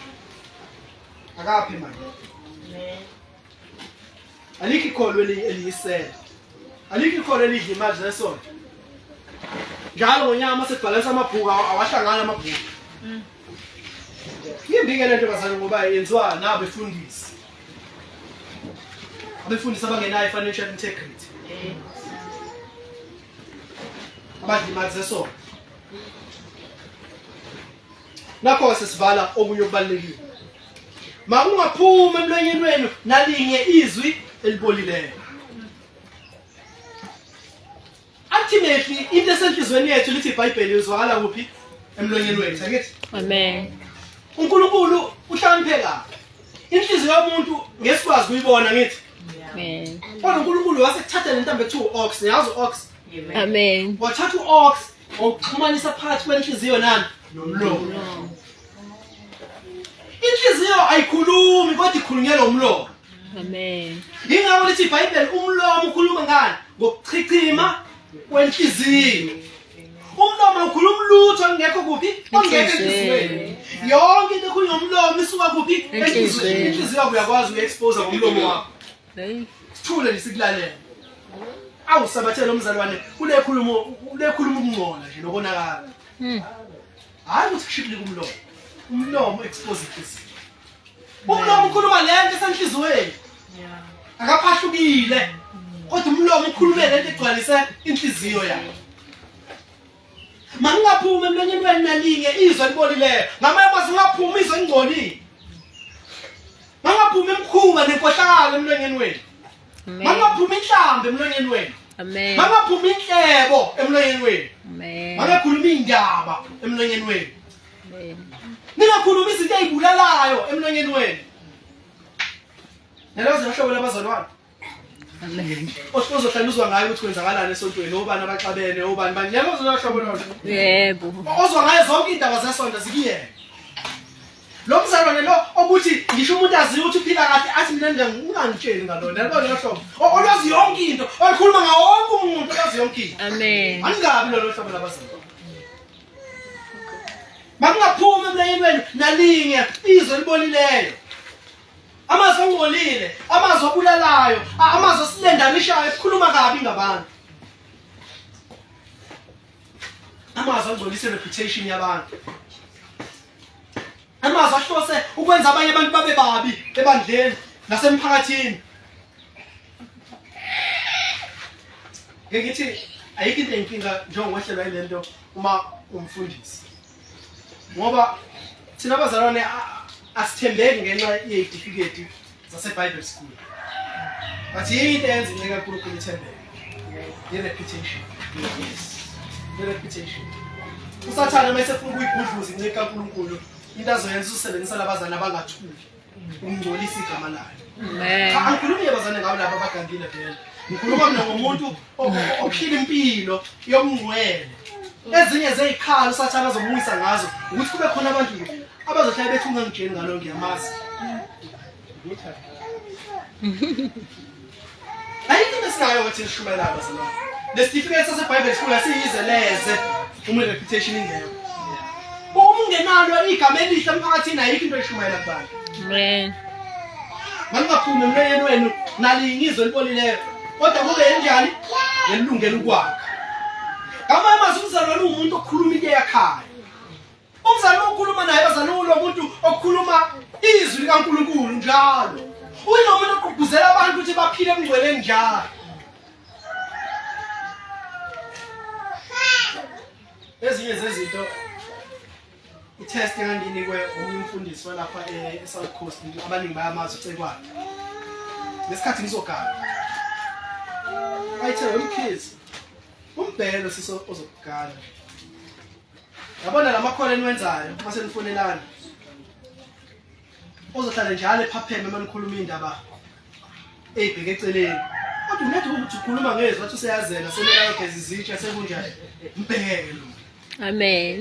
alikho ikholwe eliyisela alikho ikholwe elidla imali zesonto njalo ngonyaka mase sibhalansa amabhuku awahlangana amabhuku yimbi-ke lento bazali ngoba yenziwa nabefundisi abefundisi abangenayo i-financial integrity abadlimaze sona nakho sesivala okunye okubalulekile makungaphuma emlonyeni wenu nalinye izwi elibolileyo ultimately into esenhlizweni yethu lithi iBhayibheli izwakala kuphi emlonyeni wethu angithi Amen. uNkulunkulu uhlakaniphe kabi inhliziyo yomuntu ngesikwazi kuyibona ngithi Amen. kodwa uNkulunkulu wasekuthatha lentambo ethu ox niyazi ox Amen. wathatha uox okuxhumanisa phakathi kwenhliziyo nani nomlomo inhliziyo ayikhulumi kodwa ikhulunyelwa umlomo Amen. ingakho lithi iBhayibheli umlomo ukhuluma ngani ngokuchichima kwenhliziyo umlomo ukhuluma lutho ngekho kuphi ongekho enhliziyweni yonke into ekhulunywa umlomo isuka kuphi enhliziyweni inhliziyo uyakwazi uku-expose ngomlomo wakho Hey. sithule lisikulalele awusabathele umzalwane kulekhuluma ukungcola nje nokubonakala hayi ukuthi kushikile kumlomo umlomo expose inhliziyo umlomo ukhuluma lento esenhliziyweni akaphahlukile kodwa umlomo ukhuluma lento egcwalise inhliziyo yakhe mangaphuma emlonyeni wenu nalinye izwi libolileyo ngamanye amazwi ngaphuma izwi engcolile mangaphuma imkhuba nenkohlakalo emlonyeni wenu mangaphuma inhlambe emlonyeni wenu Amen. mangaphuma inhlebo emlonyeni wenu Amen. mangakhuluma indaba emlonyeni wenu Amen. ningakhuluma izinto ezibulalayo emlonyeni wenu nalazo hlobo labazalwane Amen. ozohlala uzwa ngayo ukuthi kwenzakalani esontweni obani abaxabene obani manje yabo zohlobo lolo Yebo. ozwa ngayo zonke indaba zesonto zikuyena lo mzalwane lo obuthi ngisho umuntu aziyo ukuthi uphila kahle athi mina ngingangitsheli ngalona yabo zohlobo olwazi yonke into olikhuluma ngawo wonke umuntu olwazi yonke into Amen. angabi lolo hlobo labazalwane makungaphuma emlonyeni wenu nalinye izwi libolileyo amazwi angcolile amazwi obulalayo amazwi asilendanishayo esikhuluma kabi ngabantu amazwi angcolise reputation yabantu amazwi ahlose ukwenza abanye abantu babe babi ebandleni nasemphakathini ngithi ayikho into enkinga njengokwehlelwa yilento uma umfundisi ngoba thina abazalwane asithembeki ngenxa yezitifikethi zase-Bible school but yinto eyenza inceka kakhulu ithembeke i-reputation i-reputation usathane uma esefuna ukuyigudluza inceka kaNkulunkulu into azoyenza usebenzisa labazane abangathuli ukungcolisa igama layo Amen. angikhulumi abazane ngabo labo abagangile vele ngikhuluma mina ngomuntu ophila impilo yobungcwele ezinye zezikhalo usathane azomuyisa ngazo ukuthi kube khona abantu abazohlala bethi ungangitsheli ngalo ngiyamazi ayikho into esinayo ukuthi nishumayela abazalwane lesitifiketi saseBhayibheli school asiyizeleze uma i-reputation ingekho uma ungenalo igama elihle emphakathini ayikho into eshumayela kubantu Amen. mangaphumi emlonyeni wenu nalinye izwi elibolileyo kodwa kube yenjani ngelungelo ukwakha ngamanye amazwi umzalwane umuntu okhuluma into yakhaya umzalwane okhuluma naye abazalwane umuntu okhuluma izwi likaNkulunkulu njalo uyilomuntu ogqugquzela abantu ukuthi baphile emngcweleni njalo ezinye zezinto i-test enganginikwe omunye umfundisi walapha e-South Coast abaningi bayamazi uCekwane ngesikhathi ngizogana ayithe umkhizi umbhelo siso ozokugana yabona lamakhono eniwenzayo mase nifonelana ozohlala njalo ephapheme uma nikhuluma indaba ebheke eceleni kodwa unethi ukuthi ukhuluma ngezwi wathi useyazela semela ugeza izitsha sekunjani mbhelo Amen.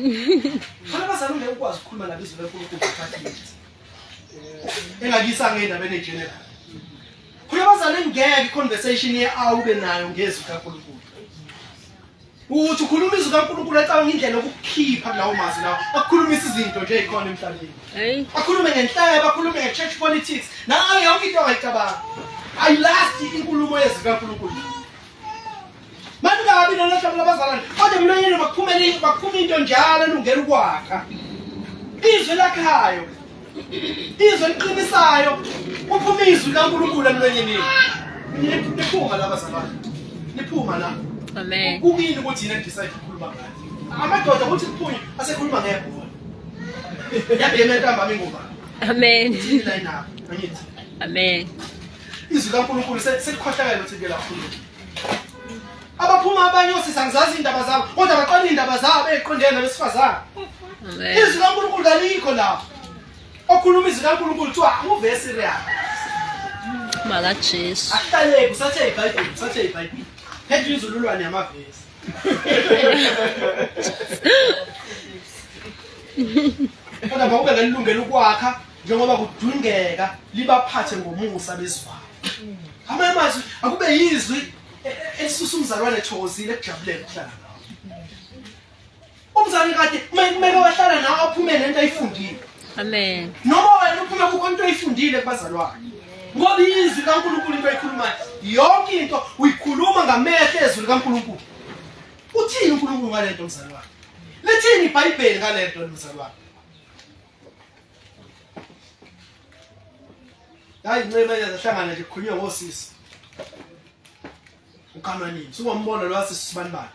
khona bazalwane ngeke ukwazi ukukhuluma nabo izwi leNkulunkulu ngaphandle engakisa ngendaba enegeneral khona bazalwane ngeke i-conversation ye-awube nayo ngezwi kaNkulunkulu uthi ukhuluma izwi kaNkulunkulu ecabanga indlela yokukhipha kulawo mazwi lawo akukhulumisa izinto nje ezikhona emhlabeni Hey. akhulume ngenhlebo akhulume nge-church politics nayo yonke into ongayicabanga ayilast inkulumo yezwi kaNkulunkulu Mangabi nalahla abazalwane. Kodwa emlonyeni bakuphuma into njalo elungela ukwakha. Izwi lakhayo. Izwi liqinisayo. Uphuma izwi kaNkulunkulu emlonyeni. Niphuma la bazalwane. Niphuma la. Amen. Ukuyini ukuthi yena decide ukukhuluma ngathi. Amadoda ukuthi kuphunye asekhuluma ngebhola. Yabiyeme ntambama ingoma. Amen. Ila ina. Angithi. Amen. Izwi kaNkulunkulu selikhohlakala ukuthi ke lakhulu. Abaphuma abanye sisangizazi indaba zabo kodwa baqala indaba zabo eziqondene nabesifazana. Amen. Izwi kaNkulunkulu kalikho la. Okhuluma izwi kaNkulunkulu kuthiwa uvesi real. Mala Jesu. Ahlale kusathe iBhayibheli, kusathe iBhayibheli. Phethe inzululwane yamavesi. Kodwa bakube ngelungelo ukwakha njengoba kudungeka libaphathe ngomusa bezwayo. Amazwi akube yizwi elisusa umzalwane ethozile ekujabulele ukuhlala nawe. Umzalwane kade kumele wahlala nawe aphume nento ayifundile. Amen. Noma wena uphume kukho into ayifundile kubazalwane. Ngoba izwi kaNkulunkulu into ayikhulumayo yonke into uyikhuluma ngamehlo ezwi likaNkulunkulu. Uthini uNkulunkulu ngale nto mzalwane? Lethini iBhayibheli ngale nto mzalwane? Hayi ncema yazahlangana nje kukhulunywa ngosisi. Ukhanwanini singombono lo wasisibani bani.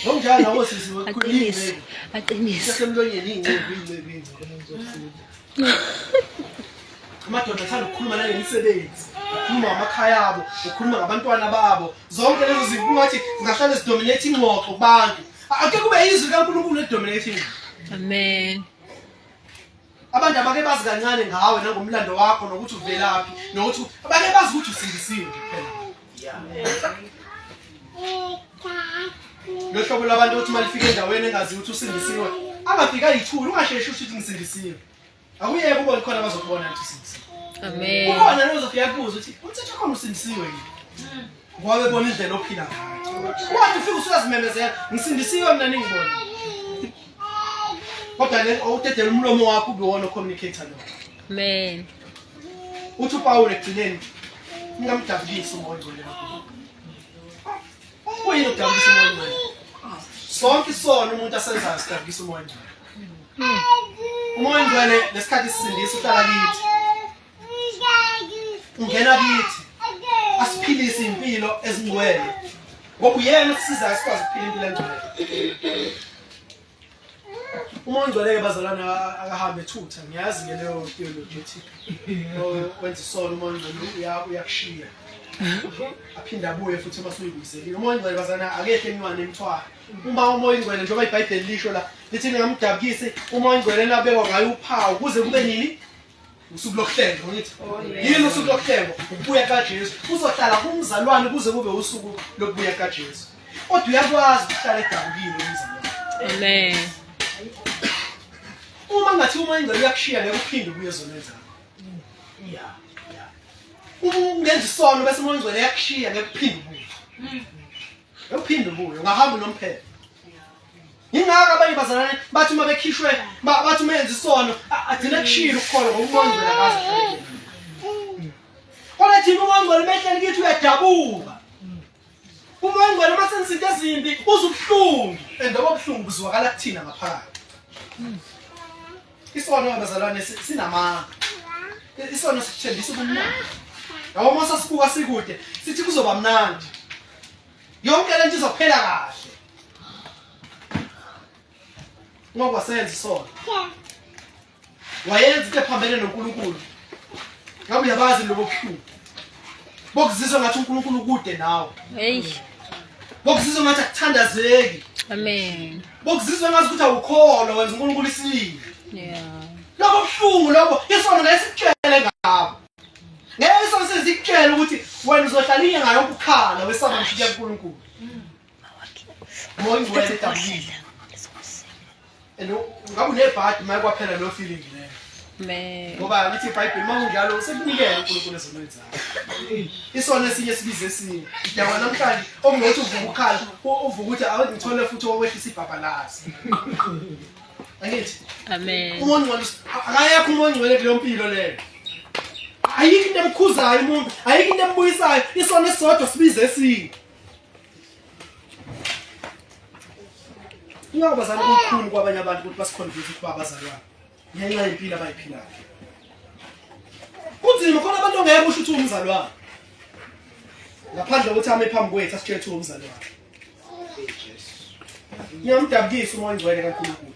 Ngomjana ngosisi Aqinise. Aqinise. Semlonyeni ingcebi. Amadoda athanda ukukhuluma nangemisebenzi. Ukhuluma ngamakhaya abo, ukhuluma ngabantwana babo. Zonke lezo zinto ngathi zingahlala zidominate ingxoxo kubantu. Ake kube izwi kaNkulunkulu elidominating. Amen. Abantu abake bazi kancane ngawe nangomlando wakho nokuthi uvelaphi nokuthi abake bazi ukuthi usindisiwe kuphela. Lo hlobo labantu uthi malifika endaweni engazi ukuthi usindisiwe angafika yithuli ungasheshi ukuthi ngisindisiwe. Akuyeke ubone khona bazokubona ukuthi usindisiwe. Amen. Ukhona lozofika kubuza ukuthi umthetho khona usindisiwe yini? Ngoba bebona indlela ophila ngayo. Wathi ufika usuyazimemezela ngisindisiwe mina ningibona. Kodwa le awutethela umlomo wakho ubiwona communicator lo. Amen. Uthi uPaul ekugcineni ngingamdabulisi umoya ngcwele kakhulu. Kuyini ukudabulisa umoya ngcwele? Sonke isona umuntu asenzayo sidabulisa umoya ngcwele. Umoya ngcwele lesikhathi sisindisa uhlala kithi. Ungena kithi. Asiphilise impilo ezingcwele. Ngoba uyena usizayo sikwazi ukuphila impilo engcwele. Umoya ngcwele bazalwane akahambe thutha ngiyazi ke leyo theology ethi wenza isono umoya ngcwele uyakushiya aphinda abuye futhi masuyibuyisela umoya ngcwele bazalwane akehle enywane emthwala uma umoya ngcwele njengoba iBhayibheli lisho la lithi ningamdabukisi umoya ngcwele nabekwa ngayo uphawu kuze kube nini usuku lokuhlenga ngithi yini usuku lokuhlenga ukubuya kaJesu uzohlala kumzalwane kuze kube usuku lokubuya kaJesu kodwa uyakwazi ukuhlala edabukile umzalwane. Amen. Uma ngathi umoya ngcwele uyakushiya ngeke uphinde ubuye zonenza. Ungenza isono bese umoya ngcwele uyakushiya ngeke uphinde ubuye. Uphinde ubuye ungahamba nomphela. Ingaka abanye bazalwane bathi uma bekhishwe bathi umenza isono agcina kushila ukukholwa ngoba umoya ngcwele akazi. Kodwa thina umoya ngcwele mehleli kithi uyadabuka. Umoya ngcwele masenzizinto ezimbi uzubuhlungu endoba ubuhlungu buzwakala kuthina ngaphakathi. Isono abazalwane sinamanga. Isono sithembisa ubumnandi. Yabo mase sibuka sikude sithi kuzoba mnandi. Yonke lento izophela kahle. Ngoba senza isono. Wayenza into ephambene noNkulunkulu. Ngabe uyabazi lobo buhlungu. Bokuzizwa ngathi uNkulunkulu kude nawe. Hey. Bokuzizwa ngathi akuthandazeki. Amen. Bokuzizwa ngathi ukuthi awukholwa wenza uNkulunkulu isizwe. Yeah. Lobo buhlungu lobo isono ngesikutshele ngabo. Ngeke isono sizikutshela ukuthi wena uzohlala ngayo ukukhala wesaba ngishiya kuNkulunkulu. Moya ngcwele edabulile. Ngabe unebhadi maye kwaphela lo feeling leyo. Amen. Ngoba lithi iBhayibheli mawunjalo usekunikele uNkulunkulu ezomenza. Isono esinye sibize esinye. Njengoba namhlanje okungathi uvuka ukhala uvuka ukuthi awuthi ngithole futhi owehlisa ibhabhalazi. Angithi Amen. umoya ngcwele akayekho umoya ngcwele kuleyo mpilo leyo. ayikho into emkhuzayo umuntu ayikho into embuyisayo isono esisodwa sibize esinye ingabazali kukhulu kwabanye abantu ukuthi basiconvince ukuba abazalwane ngenxa yempilo abayiphilayo kunzima khona abantu ongeke usho ukuthi umzalwane ngaphandle kokuthi ame phambi kwethu asitshele ukuthi umzalwane ngiyamdabukisa umoya ngcwele kaNkulunkulu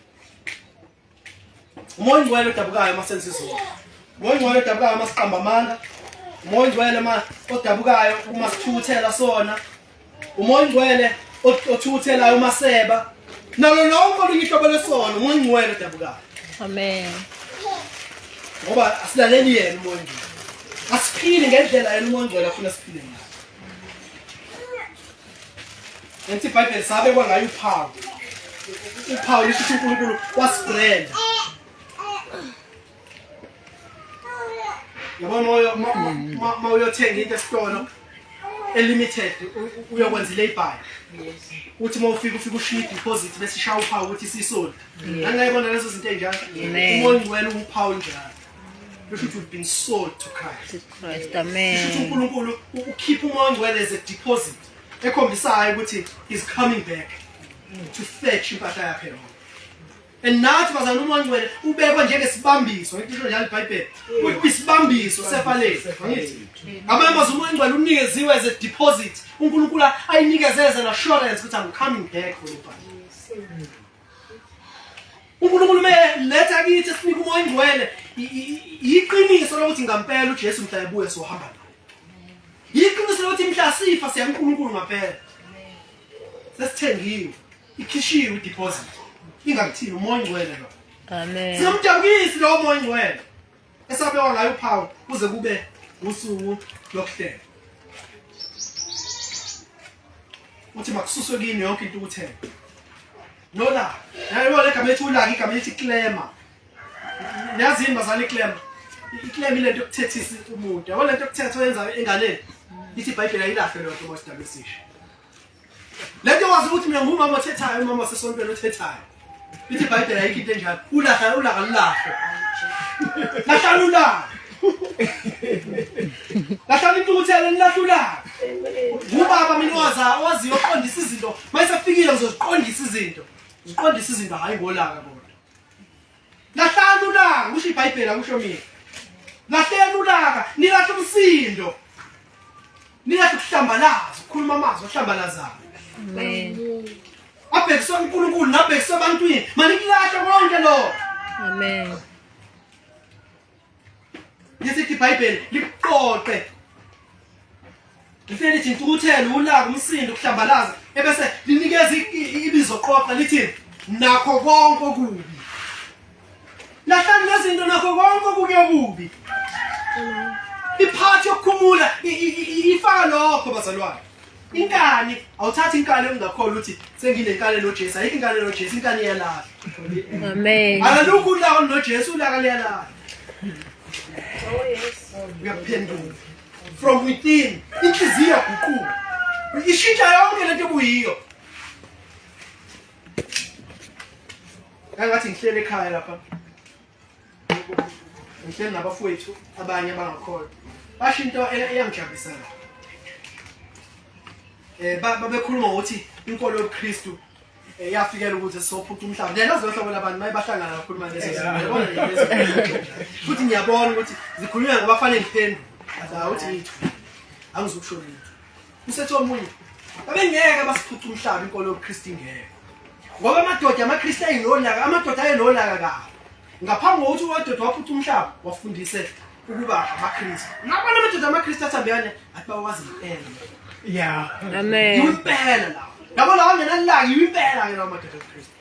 umoya ngcwele odabukayo masenze izolo umoya ngcwele odabukayo masiqamba amanga umoya ngcwele odabukayo uma sithukuthela sona umoya ngcwele othukuthelayo umaseba nalo lonke olungihlobo lesona umoya ngcwele odabukayo Amen. ngoba asilaleli yena umoya ngcwele asiphile ngendlela yena umoya ngcwele afuna siphile ngayo Nanti iBhayibheli sabe kwangayo uphawu lisho ukuthi uNkulunkulu wasibrenda yabona ma uyothenga into esitolo elimited uyokwenza ilabel uthi uma ufika ushiya deposit bese shaya uphawu ukuthi isisold angayibona lezo zinto enjalo umoya ngcwele uphawu njalo lisho ukuthi you've been sold to Christ Amen. uNkulunkulu ukhipha umoya ngcwele as a deposit ekhombisayo ukuthi is coming back to fetch impahla yakhe yona and nathi bazana umoya ngcwele ubekwa njengesibambiso ngisho njalo iBhayibheli ukuthi isibambiso sefaleni ngithi abamba umoya ngcwele unikeziwe as a deposit uNkulunkulu ayinikezeze na assurance ukuthi I'm coming back for you uNkulunkulu letha kithi sinika umoya ngcwele iqiniso lokuthi ngampela uJesu mhla ebuye sohamba yiqiniso lokuthi mhla sifa siya uNkulunkulu ngaphela sesithengiwe ikhishiwe ideposit ingakuthini umoya ngcwele lo Amen. simdabukisi lo moya ngcwele esabekwa ngayo uphawu kuze kube usuku lokuhlela uthi makususwe kini yonke into ukuthela nola nayibona igama ethi ulaka igama ethi klema yazini bazali klema iklema ile nto yokuthethisa umuntu yabona lento yokuthetha oyenza enganeni ithi iBhayibheli ayilahle lo nto masidabesisho lento wazi ukuthi mina ngumama othethayo umama sesontweni othethayo ithi iBhayibheli ayikho into enjalo ulaka lulahle lahlala ulaka lahlala into ukuthela nilahlula ubaba mina waziyo oqondisa izinto mayisafikile ngizoziqondisa izinto hayi ngolaka kodwa lahlala ulaka kusho iBhayibheli akusho mina lahlela ulaka nilahle umsindo nilahle ukuhlambalaza ukukhuluma amazwi ahlambalazayo Amen. abhekiswe uNkulunkulu nabhekiswe ebantwini manikilahle konke lo Amen. yesithi iBhayibheli liqoqe lihleli ithi ukuthela ulaka umsindo ukuhlambalaza ebese linikeza ibizo qoqa lithi nakho konke okubi lahlala lezinto nakho konke okubi iphathi yokukhumula ifaka lokho bazalwane inkani awuthathi inkani ongakholwa ukuthi senginenkani noJesu ayikho inkani noJesu inkani iyalahla Amen. akalukho ulaka noJesu ulaka liyalahla uyaphendula from within inhliziyo yaguquka ishintsha yonke lento kuyiyo ngathi ngihlele ekhaya lapha ngihlele nabafowethu abanye abangakholwa basho into eyangijabulisa babekhuluma ukuthi inkolo yobuKristu yafikela ukuthi sophutha umhlaba nje nazo hlobo labantu mayibahlangana kakhuluma lezo yabona lezo futhi ngiyabona ukuthi zikhulunywa ngoba kufanele ngiphendule awuthi ngithu angizokusho lutho usethi omunye abengeke basiphutha umhlaba inkolo yobuKristu ngeke ngoba amadoda amaKristu ayinolaka amadoda ayinolaka kabi ngaphambi kokuthi uwadoda waphutha umhlaba wafundise ukuba amaKristu nabona amadoda amaKristu athambekane athi bawazi impela Amen. impela la yabona wangenalaka impela ke la madoda amaKristu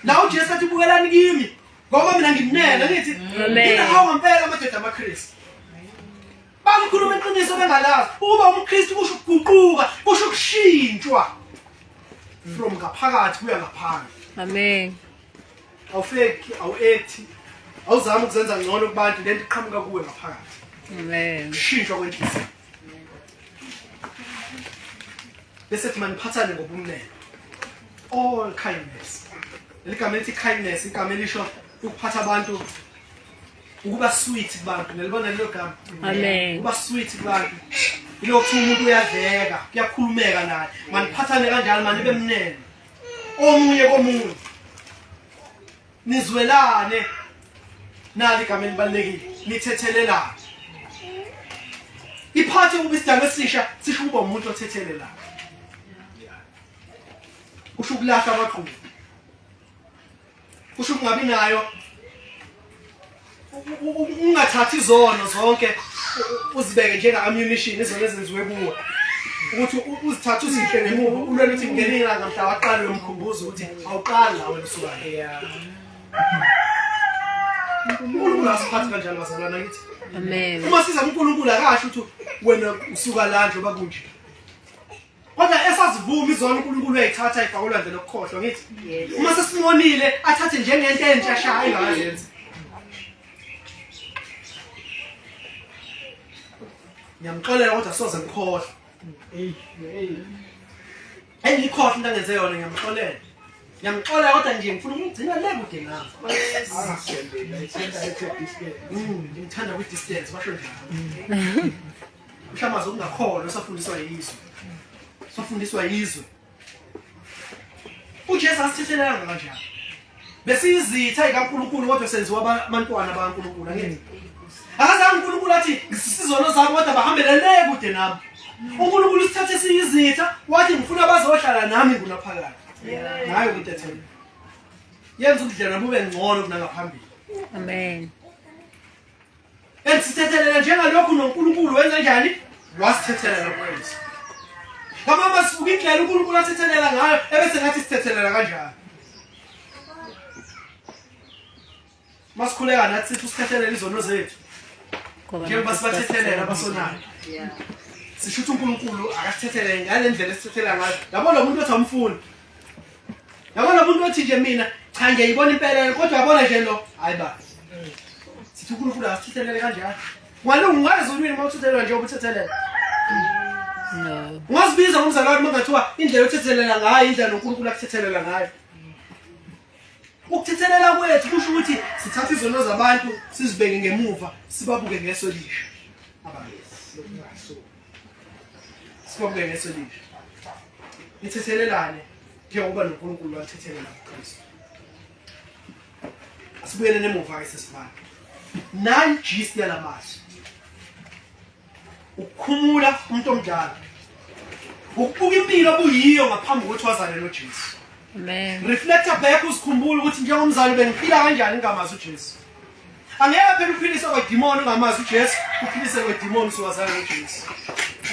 la uJesu athi bukelani kimi ngoba mina ngimnene ngithi hawo ngempela amadoda amaKristu bayikhuluma iqiniso bengalazi ukuba umKristu kusho ukuguquka kusho ukushintshwa from ngaphakathi kuya ngaphandle Amen. awufeki awu-act awuzama ukuzenza ngcono kubantu lento iqhamuka kuwe ngaphakathi Amen. ushintshwa kwenhliziyo bese kuthi maniphathane ngobumnene all kindness ligama elithi kindness igama elisho ukuphatha abantu ukuba sweet kubantu nelibona lelo gama Amen. ukuba sweet kubantu ilokuthi umuntu uyadleka kuyakhulumeka naye maniphathane kanjalo manje bemnene omunye komunye nizwelane nali igama elibalekile nithethelelane iphathe ukuba isidalwa esisha sisho ukuba umuntu othethelelayo kusho ukulahla amaqhubu kusho ukungabi nayo ungathathi izono zonke uzibeke njenga ammunition izona ezenziwe kuwe ukuthi uzithathe uzihle ngemuva ulwela ukuthi ngene ilanga mhla waqala uyomkhumbuza ukuthi awuqali la wena usuka uNkulunkulu asiphathe kanjalo bazalwana ngithi Amen. uma siza uNkulunkulu akasho ukuthi wena usuka la nje bakunje kodwa esazivuma izona uNkulunkulu uyayithatha ayifaka olwandle lokukhohlwa ngithi uma sesimonile athathe njengento entsha shaya engazenzi ngiyamxolela kodwa soze ngikhohle engikhohle into angenze yona ngiyamxolela kodwa nje ngifuna ukugcina le kude nazo ngithanda kwi distance basho njalo uhlamaza ukungakholwa safundiswa yizwe uJesu asithethelela kanjalo besizitha ikaNkulunkulu kodwa senziwa abantwana bakaNkulunkulu angithi akazange uNkulunkulu athi ngisizono zabo kodwa bahambele le kude nami uNkulunkulu sithathe siyizitha wathi ngifuna bazohlala nami ngunaphakade nayo kuntethela yenza ubudlelwano bube ngcono kunangaphambili Amen. Ensithethelela njengalokhu noNkulunkulu wenza njani wasithethelela kuphela kama sifuka indlela uNkulunkulu athethelela ngayo ebese ngathi sithethelela kanjalo masikhuleka nathi sithi usithethelela izono zethu njengoba sibathethelela abasonayo sisho ukuthi uNkulunkulu akasithethelele ngale ndlela esithethelela ngayo yabona lo muntu othi amfuni yabona lo muntu othi nje mina cha ngiyayibona impela kodwa yabona nje lo hayi ba sithi uNkulunkulu akasithethelele kanjalo walungu ngazi ulwini mawuthethelela nje ubuthethelela No. ungazibiza ngomzalwane mangathiwa indlela othethelela ngayo indlela noNkulunkulu akuthethelela ngayo ukuthethelela kwethu kusho ukuthi sithatha izono zabantu sizibeke ngemuva sibabuke ngeso lisha sibabuke ngeso lisha nithethelelane njengoba noNkulunkulu wathethelela kuKristu asibuyele nemuva ke sesibani nine G's yalamazwi ukukhumula umuntu omdala ukubuka impilo obuyiyo ngaphambi kokuthi wazane noJesu Amen. reflector back uzikhumbula ukuthi njengomzali bengiphila kanjani ngamazi uJesu angeke phela uphilise kwedemoni ngamazi uJesu uphilise kwedemoni siwazana noJesu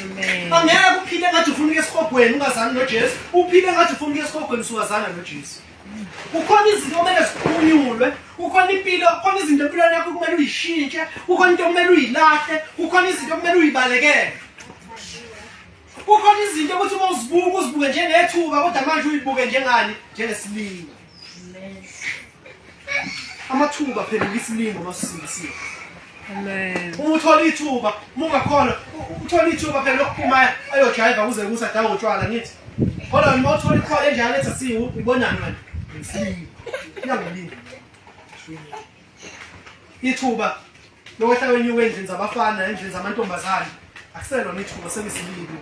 Amen. angeke uphile ngathi ufuna esihogweni ungazani noJesu uphile ngathi ufuna esihogweni siwazana noJesu ukhona izinto okumele ziphunyulwe ukhona impilo ukhona izinto empilweni yakho kumele uyishintshe ukhona into okumele uyilahle ukhona izinto okumele uyibalekele ukhona izinto ukuthi uma uzibuke njengethuba kodwa manje uyibuke njengani njengesilingo amathuba phela isilingo masisindisiwe Amen. uma uthola ithuba uma ungakhona uthola ithuba phela lokuphuma ayojiva kuze kusadanga utshwala ngithi kodwa uma uthola ikhola enjalo ethi asiwu ibonani manje isilingo iyangelinga ithuba lokwehla kwenyuka endlini zabafana endlini zamantombazane akuselona ithuba sekuyisilingo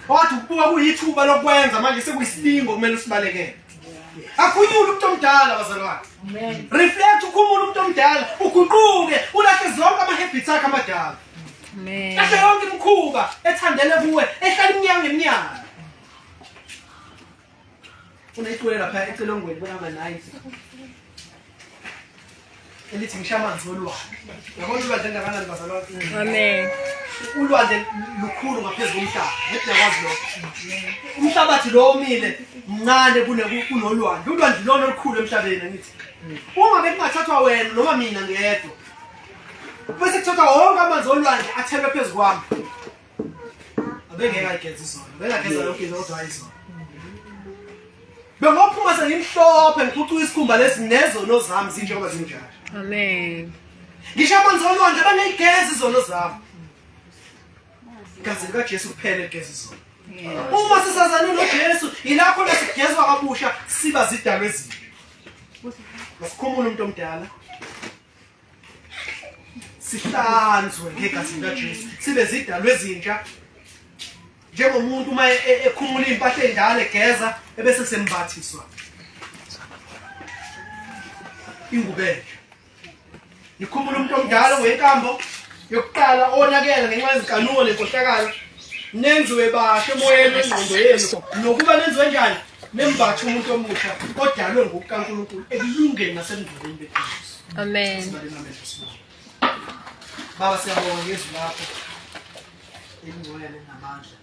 wathi ukubuka kuyithuba lokwenza manje sekuyisilingo kumele usibalekele akhunyula umuntu omdala bazalwane amen reflect ukhumula umuntu omdala uguquke ulahle zonke ama-habits akhe amadala Amen. lahle yonke imikhuba ethandele kuwe ehlala iminyaka ngeminyaka unayithulela lapha ecelongweni bonanga-90 elithi ngisho amanzi olwandle yabona ulwandle engakanani bazalwane Amen. ulwandle lukhulu ngaphezu komhlaba ngithi nakwazi lokho umhlabathi lo omile mncane kunolwandle ulwandle lona olukhulu emhlabeni ngithi uma bekungathathwa wena noma mina ngedwa bese kuthathwa wonke amanzi olwandle athelwe phezu kwami abengeke ayigeza izona bengageza yonke into kodwa ayizona bengophuma sengimhlophe ngiphucuka isikhumba lesi nezono zami zinjengoba zinjalo Amen. ngisho amanzi olwandle bangayigeza izono zami igazi likaJesu kuphela ligeza izono uma sisazane noJesu ilapho lesigezwa kabusha siba zidalwa ezinhle ngasikhumula umuntu omdala sihlanzwe ngegazi likaJesu sibe zidalwa ezintsha njengomuntu uma ekhumula impahla endala egeza ebese sembathiswa ingubele nikhumula umuntu omdala ngenkambo yokuqala onakela ngenxa yezinkanuko lenkohlakalo nenziwe bashe emoyeni engqondo yenu nokuba nenziwe njani nembathe umuntu omusha odalwe ngukaNkulunkulu ekulungeni nasendleleni beqiniso. Amen. Baba siyabonga ngezwi lakho elingcwele namandla